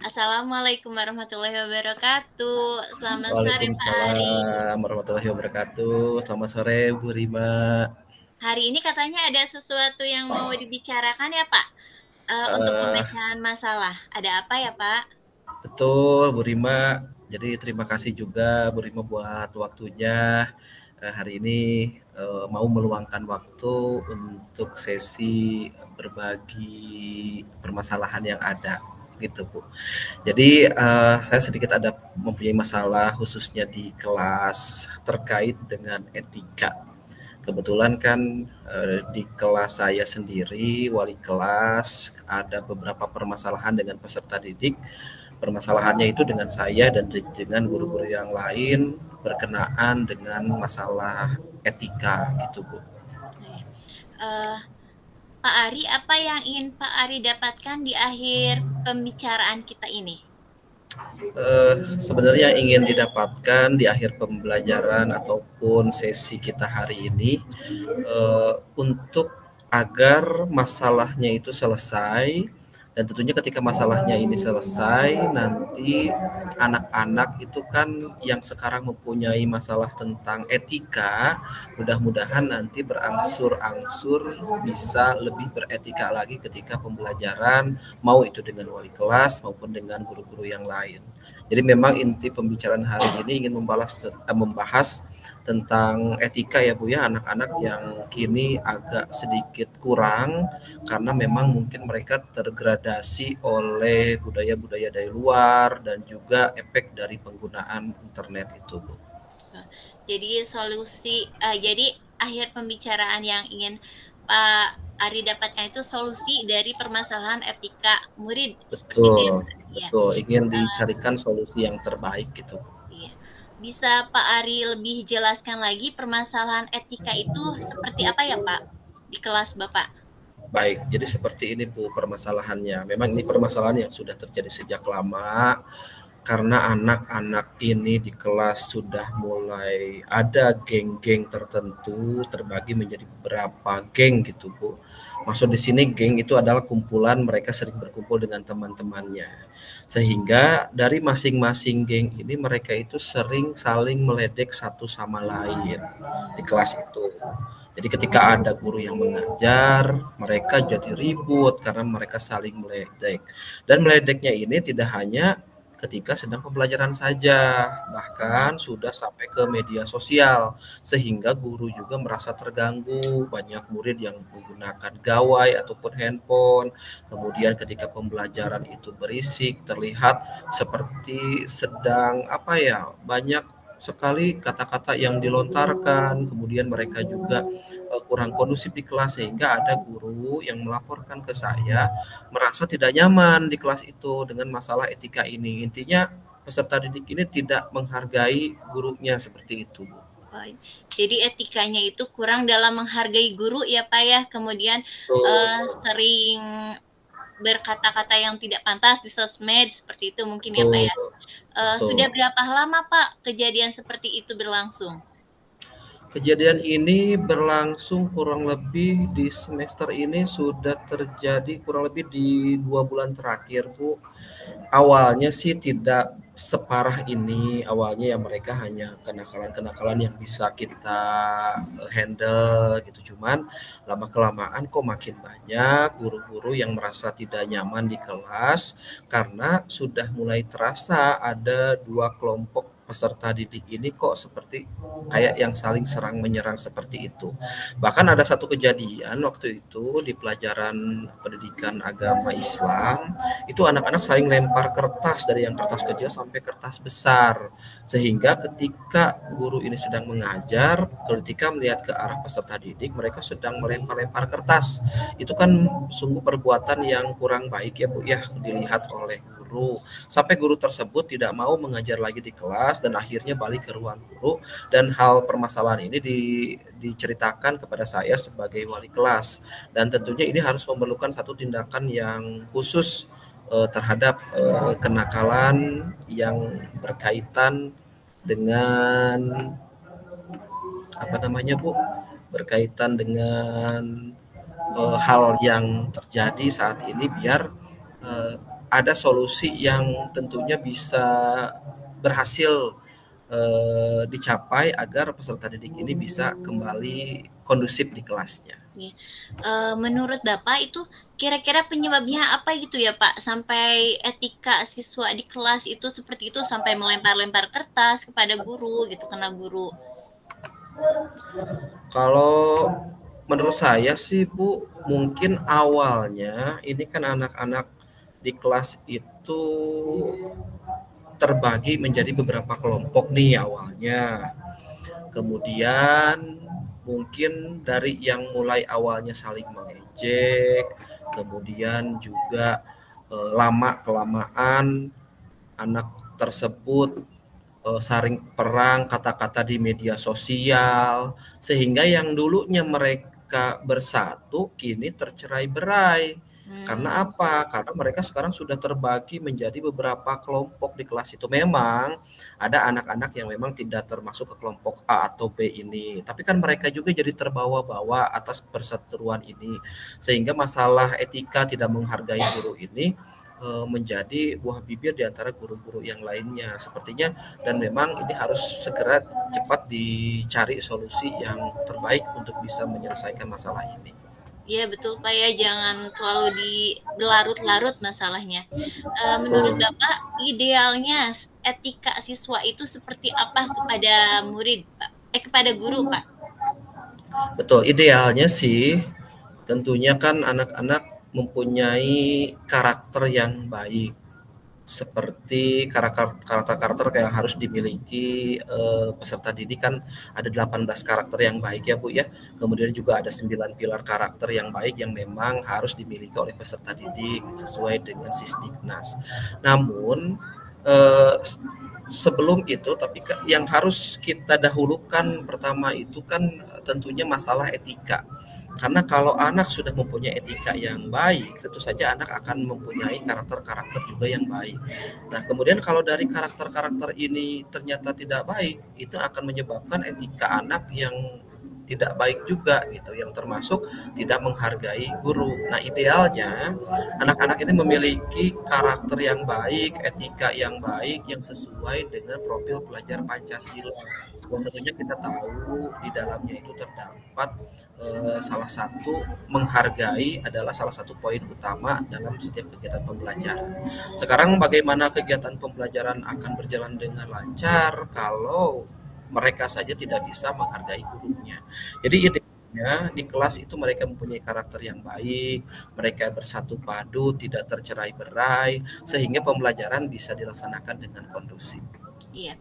Assalamualaikum warahmatullahi wabarakatuh. Selamat sore Pak Ari. Waalaikumsalam warahmatullahi wabarakatuh. Selamat sore Bu Rima. Hari ini katanya ada sesuatu yang mau dibicarakan ya Pak? Untuk Eh, pemecahan masalah. Ada apa ya Pak? Betul Bu Rima. Jadi terima kasih juga Bu Rima buat waktunya. Hari ini mau meluangkan waktu untuk sesi berbagi permasalahan yang ada gitu Bu. Jadi saya sedikit ada mempunyai masalah khususnya di kelas terkait dengan etika. Kebetulan kan di kelas saya sendiri, wali kelas, ada beberapa permasalahan dengan peserta didik. Permasalahannya itu dengan saya dan dengan guru-guru yang lain berkenaan dengan masalah etika gitu Bu. Uh, Pak Ari, apa yang ingin Pak Ari dapatkan di akhir pembicaraan kita ini? Sebenarnya ingin didapatkan di akhir pembelajaran ataupun sesi kita hari ini untuk agar masalahnya itu selesai, dan tentunya ketika masalahnya ini selesai nanti anak-anak itu kan yang sekarang mempunyai masalah tentang etika mudah-mudahan nanti berangsur-angsur bisa lebih beretika lagi ketika pembelajaran, mau itu dengan wali kelas maupun dengan guru-guru yang lain. Jadi memang inti pembicaraan hari ini ingin membahas tentang etika ya Bu ya, anak-anak yang kini agak sedikit kurang karena memang mungkin mereka tergradasi oleh budaya-budaya dari luar dan juga efek dari penggunaan internet itu Bu. Jadi akhir pembicaraan yang ingin Pak Ari dapatkan itu solusi dari permasalahan etika murid seperti itu ya Betul, Pak? Iya. betul. Ingin dicarikan solusi yang terbaik gitu. Iya. Bisa Pak Ari lebih jelaskan lagi permasalahan etika itu seperti apa ya Pak di kelas Bapak? Baik, jadi seperti ini Bu permasalahannya. Memang ini permasalahan yang sudah terjadi sejak lama karena anak-anak ini di kelas sudah mulai ada geng-geng tertentu terbagi menjadi beberapa geng gitu Bu. Maksud di sini geng itu adalah kumpulan mereka sering berkumpul dengan teman-temannya. Sehingga dari masing-masing geng ini mereka itu sering saling meledek satu sama lain di kelas itu. Jadi ketika ada guru yang mengajar, mereka jadi ribut karena mereka saling meledek. Dan meledeknya ini tidak hanya ketika sedang pembelajaran saja, bahkan sudah sampai ke media sosial, sehingga guru juga merasa terganggu. Banyak murid yang menggunakan gawai ataupun handphone, kemudian ketika pembelajaran itu berisik, terlihat seperti sedang banyak sekali kata-kata yang dilontarkan, kemudian mereka juga kurang kondusif di kelas sehingga ada guru yang melaporkan ke saya merasa tidak nyaman di kelas itu dengan masalah etika ini. Intinya peserta didik ini tidak menghargai gurunya seperti itu, Bu. Jadi etikanya itu kurang dalam menghargai guru ya Pak ya. Kemudian sering berkata-kata yang tidak pantas di sosmed seperti itu mungkin ya Pak Betul, ya. Sudah betul. berapa lama Pak kejadian seperti itu berlangsung? Kejadian ini berlangsung kurang lebih di semester ini sudah terjadi kurang lebih di 2 bulan terakhir, Bu. Awalnya sih tidak separah ini, awalnya ya mereka hanya kenakalan-kenakalan yang bisa kita handle gitu. Cuman lama-kelamaan kok makin banyak guru-guru yang merasa tidak nyaman di kelas karena sudah mulai terasa ada 2 kelompok peserta didik ini kok seperti kayak yang saling serang menyerang seperti itu. Bahkan ada satu kejadian waktu itu di pelajaran pendidikan agama Islam, itu anak-anak saling lempar kertas dari yang kertas kecil sampai kertas besar. Sehingga ketika guru ini sedang mengajar, ketika melihat ke arah peserta didik, mereka sedang melempar-lempar kertas. Itu kan sungguh perbuatan yang kurang baik ya Bu ya, dilihat oleh guru. Sampai guru tersebut tidak mau mengajar lagi di kelas dan akhirnya balik ke ruang guru, dan hal permasalahan ini diceritakan kepada saya sebagai wali kelas, dan tentunya ini harus memerlukan satu tindakan yang khusus terhadap kenakalan yang berkaitan dengan Bu, berkaitan dengan hal yang terjadi saat ini biar ada solusi yang tentunya bisa berhasil dicapai agar peserta didik ini bisa kembali kondusif di kelasnya. Menurut Bapak itu kira-kira penyebabnya apa gitu ya Pak, sampai etika siswa di kelas itu seperti itu, sampai melempar-lempar kertas kepada guru gitu, kena guru? Kalau menurut saya sih Bu, mungkin awalnya ini kan anak-anak di kelas itu terbagi menjadi beberapa kelompok nih awalnya. Kemudian mungkin dari yang mulai awalnya saling mengejek, kemudian juga lama-kelamaan anak tersebut saling perang kata-kata di media sosial, sehingga yang dulunya mereka bersatu kini tercerai-berai. Karena apa? Karena mereka sekarang sudah terbagi menjadi beberapa kelompok di kelas itu. Memang ada anak-anak yang memang tidak termasuk ke kelompok A atau B ini, tapi kan mereka juga jadi terbawa-bawa atas perseteruan ini, sehingga masalah etika tidak menghargai guru ini menjadi buah bibir di antara guru-guru yang lainnya sepertinya, dan memang ini harus segera cepat dicari solusi yang terbaik untuk bisa menyelesaikan masalah ini. Iya betul Pak ya, jangan terlalu berlarut-larut masalahnya. Menurut Bapak idealnya etika siswa itu seperti apa kepada murid Pak? Kepada guru Pak? Betul, idealnya sih tentunya kan anak-anak mempunyai karakter yang baik, seperti karakter-karakter yang harus dimiliki peserta didik kan ada 18 karakter yang baik ya Bu ya. Kemudian juga ada 9 pilar karakter yang baik yang memang harus dimiliki oleh peserta didik sesuai dengan Sisdiknas. Namun sebelum itu, tapi yang harus kita dahulukan pertama itu kan tentunya masalah etika. Karena kalau anak sudah mempunyai etika yang baik, tentu saja anak akan mempunyai karakter-karakter juga yang baik. Nah, kemudian kalau dari karakter-karakter ini ternyata tidak baik, itu akan menyebabkan etika anak yang tidak baik juga gitu, yang termasuk tidak menghargai guru. Nah, idealnya anak-anak ini memiliki karakter yang baik, etika yang baik yang sesuai dengan profil pelajar Pancasila. Dan tentunya kita tahu di dalamnya itu terdapat salah satu menghargai adalah salah satu poin utama dalam setiap kegiatan pembelajaran. Sekarang bagaimana kegiatan pembelajaran akan berjalan dengan lancar kalau mereka saja tidak bisa menghargai gurunya. Jadi idealnya di kelas itu mereka mempunyai karakter yang baik, mereka bersatu padu, tidak tercerai-berai, sehingga pembelajaran bisa dilaksanakan dengan kondusif. Iya.